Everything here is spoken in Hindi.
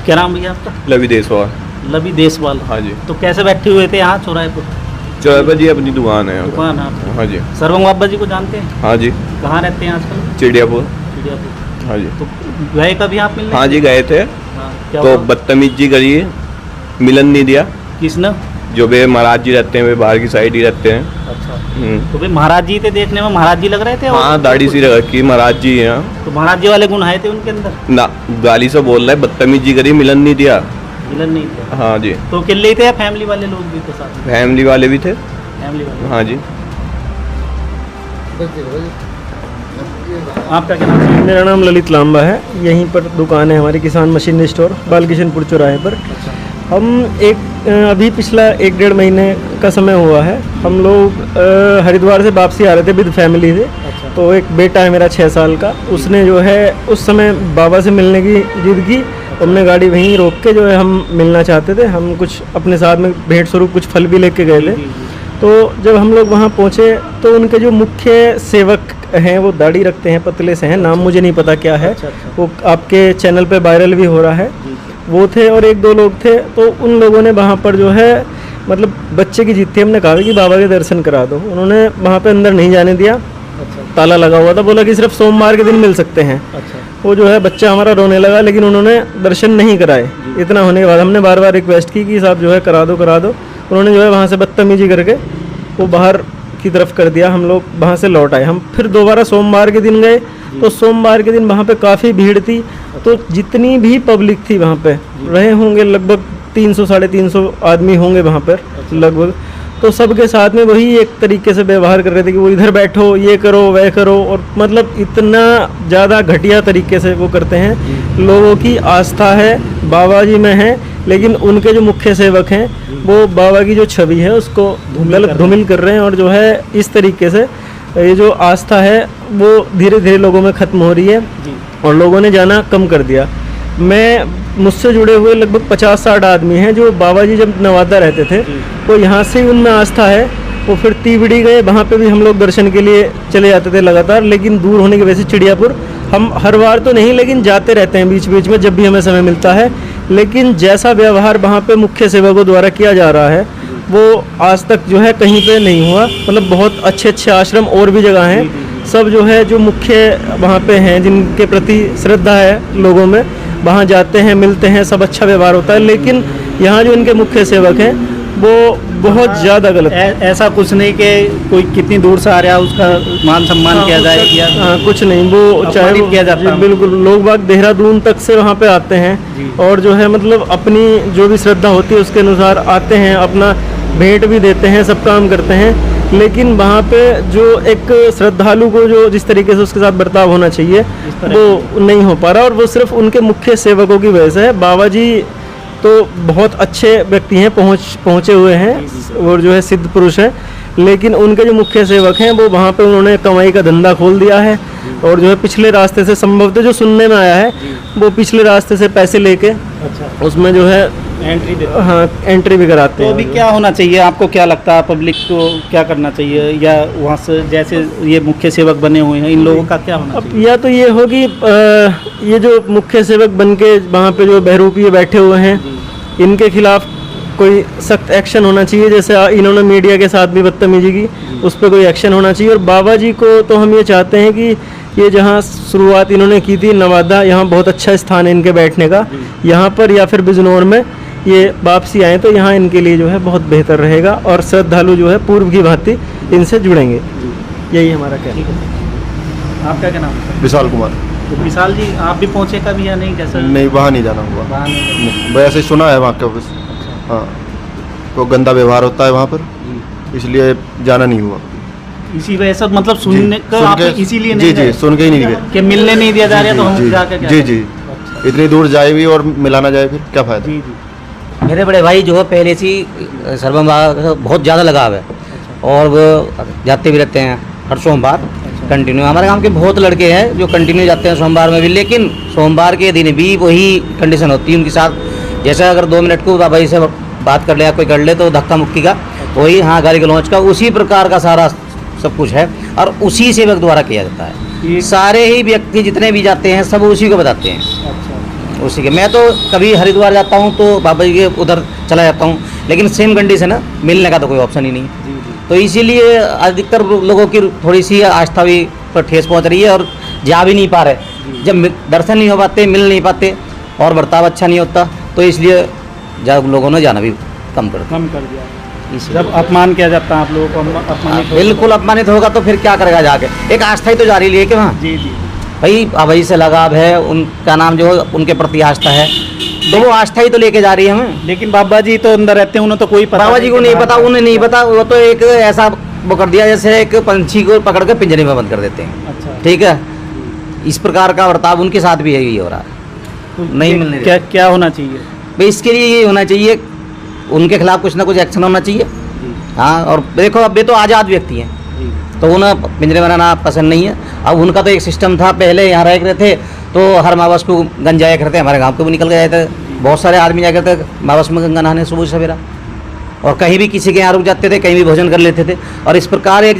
क्या नाम भैया आपका? लवी देसवाल। लवी देसवाल। हाँ जी। तो कैसे बैठे हुए थे यहाँ चौराहे पर? चौराहे पर जी अपनी दुकान है। दुकान है आपकी? हाँ जी। सर्वम बाबा जी को जानते हैं? हाँ जी। कहाँ रहते हैं आजकल? चिड़ियापुर। चिड़ियापुर। हाँ जी। तो गए कभी आप मिलने? हाँ जी गए थे। हाँ, क्या तो हुआ? बदतमीजी करी, मिलन नहीं दिया। किसने? जो वे महाराज जी रहते हैं वे बाहर की साइड ही रहते हैं। अच्छा। तो भाई महाराज जी थे, देखने में महाराज जी लग रहे थे? हाँ दाढ़ी सी रखी महाराज जी हैं। तो महाराज जी वाले गुण आए थे उनके अंदर? ना गाली से बोल रहे, बदतमीजी करी, मिलन नहीं दिया। मिलन नहीं दिया? हाँ जी। तो अकेले ही थे या फैमिली वाले लोग भी थे साथ में? फैमिली वाले भी थे। फैमिली वाले। हाँ जी। आपका क्या नाम है? मेरा नाम ललित लांबा है। यहीं पर दुकान है हमारी, किसान मशीन स्टोर, बालकिशनपुर चौराहे पर। हम अभी पिछला 1-1.5 महीने का समय हुआ है। हम लोग हरिद्वार से वापसी आ रहे थे विद फैमिली से। तो एक बेटा है मेरा 6 साल का, उसने जो है उस समय बाबा से मिलने की जिद की। हमने गाड़ी वहीं रोक के जो है हम मिलना चाहते थे। हम कुछ अपने साथ में भेंट स्वरूप कुछ फल भी लेके गए थे। तो जब हम लोग वहाँ पहुँचे तो उनके जो मुख्य सेवक हैं वो दाढ़ी रखते हैं, पतले से हैं, नाम मुझे नहीं पता क्या है। वो आपके चैनल पे वायरल भी हो रहा है। वो थे और 1-2 लोग थे। तो उन लोगों ने वहाँ पर जो है मतलब बच्चे की जिद थी, हमने कहा कि बाबा के दर्शन करा दो। उन्होंने वहाँ पे अंदर नहीं जाने दिया। ताला लगा हुआ था, बोला कि सिर्फ सोमवार के दिन मिल सकते हैं। वो जो है बच्चा हमारा रोने लगा, लेकिन उन्होंने दर्शन नहीं कराए। इतना होने के बाद हमने बार बार रिक्वेस्ट की कि साहब जो है करा दो। उन्होंने जो है वहाँ से बदतमीजी करके वो बाहर की तरफ कर दिया। हम लोग वहाँ से लौट आए। हम फिर दोबारा सोमवार के दिन गए। तो सोमवार के दिन वहाँ पे काफ़ी भीड़ थी। तो जितनी भी पब्लिक थी वहाँ पे रहे होंगे लगभग 300-350 आदमी होंगे वहाँ पर लगभग। तो सबके साथ में वही एक तरीके से व्यवहार कर रहे थे कि वो इधर बैठो, ये करो, वह करो। और मतलब इतना ज़्यादा घटिया तरीके से वो करते हैं। लोगों की आस्था है बाबा जी में है, लेकिन उनके जो मुख्य सेवक हैं वो बाबा की जो छवि है उसको धूमिल कर रहे हैं। और जो है इस तरीके से ये जो आस्था है वो धीरे धीरे लोगों में ख़त्म हो रही है और लोगों ने जाना कम कर दिया। मुझसे जुड़े हुए लगभग 50-60 आदमी हैं जो बाबा जी जब नवादा रहते थे तो यहाँ से ही उनमें आस्था है। वो फिर तीवड़ी गए, वहाँ पे भी हम लोग दर्शन के लिए चले जाते थे लगातार, लेकिन दूर होने की वजह से चिड़ियापुर हम हर बार तो नहीं लेकिन जाते रहते हैं बीच बीच में जब भी हमें समय मिलता है। लेकिन जैसा व्यवहार वहाँ पे मुख्य सेवकों द्वारा किया जा रहा है वो आज तक जो है कहीं पे नहीं हुआ। मतलब बहुत अच्छे आश्रम और भी जगह हैं, सब जो है जो मुख्य वहाँ पे हैं जिनके प्रति श्रद्धा है लोगों में, वहाँ जाते हैं, मिलते हैं, सब अच्छा व्यवहार होता है। लेकिन यहाँ जो इनके मुख्य सेवक हैं वो बहुत ज़्यादा गलत है। ऐसा कुछ नहीं कि कोई कितनी दूर से आ रहा है उसका मान सम्मान किया जाए या कुछ नहीं, वो चाहे वो किया जाता है। बिल्कुल, लोग बाग देहरादून तक से वहाँ पे आते हैं और जो है मतलब अपनी जो भी श्रद्धा होती है उसके अनुसार आते हैं, अपना भेंट भी देते हैं, सब काम करते हैं। लेकिन वहाँ पे जो एक श्रद्धालु को जो जिस तरीके से उसके साथ बर्ताव होना चाहिए वो नहीं हो पा रहा। और वो सिर्फ उनके मुख्य सेवकों की वजह से है। बाबा जी तो बहुत अच्छे व्यक्ति हैं, पहुँचे हुए हैं और जो है सिद्ध पुरुष हैं, लेकिन उनके जो मुख्य सेवक हैं वो वहाँ पे उन्होंने कमाई का धंधा खोल दिया है। और जो है पिछले रास्ते से संभवतः जो सुनने में आया है वो पिछले रास्ते से पैसे लेके उसमें जो है एंट्री भी कराते हैं। तो अभी क्या होना चाहिए, आपको क्या लगता है पब्लिक को क्या करना चाहिए, या वहाँ से जैसे ये मुख्य सेवक बने हुए हैं इन लोगों का क्या होना चाहिए? या तो ये हो कि ये जो मुख्य सेवक बन के वहाँ पे जो बहरूपी बैठे हुए हैं इनके खिलाफ कोई सख्त एक्शन होना चाहिए। जैसे इन्होंने मीडिया के साथ भी बदतमीजी की, उस पर कोई एक्शन होना चाहिए। और बाबा जी को तो हम ये चाहते हैं कि ये जहाँ शुरुआत इन्होंने की थी नवादा, यहाँ बहुत अच्छा स्थान है इनके बैठने का, यहाँ पर या फिर बिजनौर में ये वापसी आए तो यहाँ इनके लिए जो है बहुत बेहतर रहेगा और श्रद्धालु जो है पूर्व की भांति इनसे जुड़ेंगे। यही हमारा कहना है। आपका क्या नाम है? विशाल कुमार। तो विशाल जी आप भी पहुँचे कभी या नहीं? जैसा नहीं, वहाँ नहीं जाना हुआ। वहाँ नहीं। वैसे सुना है वहाँ का बस। हाँ, तो गंदा व्यवहार होता है वहाँ पर, इसलिए जाना नहीं हुआ। इसी वजह से मतलब सुनने का आप इसीलिए नहीं जी सुन के ही नहीं गए कि मिलने नहीं दिया जा रहा तो हम जाकर क्या? जी इतनी दूर जाए भी और मिलाना जाए फिर क्या फ़ायदा। जी मेरे बड़े भाई जो है पहले से ही सर्वम बाबा का बहुत ज़्यादा लगाव है और वो जाते भी रहते हैं हर सोमवार कंटिन्यू। हमारे गांव के बहुत लड़के हैं जो कंटिन्यू जाते हैं सोमवार में भी, लेकिन सोमवार के दिन भी वही कंडीशन होती है उनके साथ। जैसे अगर 2 मिनट को बाबा जी से बात कर ले या कोई कर ले तो धक्का मुक्की का वही, हाँ गाली गलौज का, उसी प्रकार का सारा सब कुछ है और उसी सेवक द्वारा किया जाता है। सारे ही व्यक्ति जितने भी जाते हैं सब उसी को बताते हैं। उसी के मैं तो कभी हरिद्वार जाता हूँ तो बाबा जी के उधर चला जाता हूँ, लेकिन सेम कंडीशन है, मिलने का तो कोई ऑप्शन ही नहीं। तो इसीलिए अधिकतर लोगों की थोड़ी सी आस्था भी पर ठेस पहुँच रही है और जा भी नहीं पा रहे। जब दर्शन नहीं हो पाते, मिल नहीं पाते और बर्ताव अच्छा नहीं होता, तो इसलिए जब लोगों ने जाना भी कम कर कम कर दिया। दिया। जब अपमान किया जाता है आप लोगों को, अपमानित होते बिल्कुल अपमानित होगा तो फिर क्या करेगा जाके, एक आस्था ही तो जारी लिए कि वहाँ हैं। जी जी भाई भाई से लगाव है, उनका नाम जो है उनके प्रति आस्था है, तो वो आस्था ही तो लेके जा रही है हमें। लेकिन बाबा जी तो अंदर रहते हैं, उन्हें तो कोई पता बाबा जी को नहीं पता, उन्हें नहीं पता, वो तो एक ऐसा वो कर दिया जैसे एक पंछी को पकड़ के पिंजरे में बंद कर देते हैं। अच्छा, ठीक है, इस प्रकार का बर्ताव उनके साथ भी यही हो रहा है। तो नहीं मिलने क्या क्या होना चाहिए? भाई इसके लिए ये होना चाहिए, उनके खिलाफ कुछ ना कुछ एक्शन होना चाहिए। हाँ, और देखो अब ये तो आज़ाद व्यक्ति हैं, तो उन्हें पिंजरे में रहना पसंद नहीं है। अब उनका तो एक सिस्टम था, पहले यहाँ रह रहे थे तो हर मावस को गंज जाया करते, हमारे गांव को भी निकल के जाते थे, बहुत सारे आदमी जाया करते मावस में गंगा नहाने सुबह सवेरा, और कहीं भी किसी के यहाँ रुक जाते थे, कहीं भी भोजन कर लेते थे। और इस प्रकार एक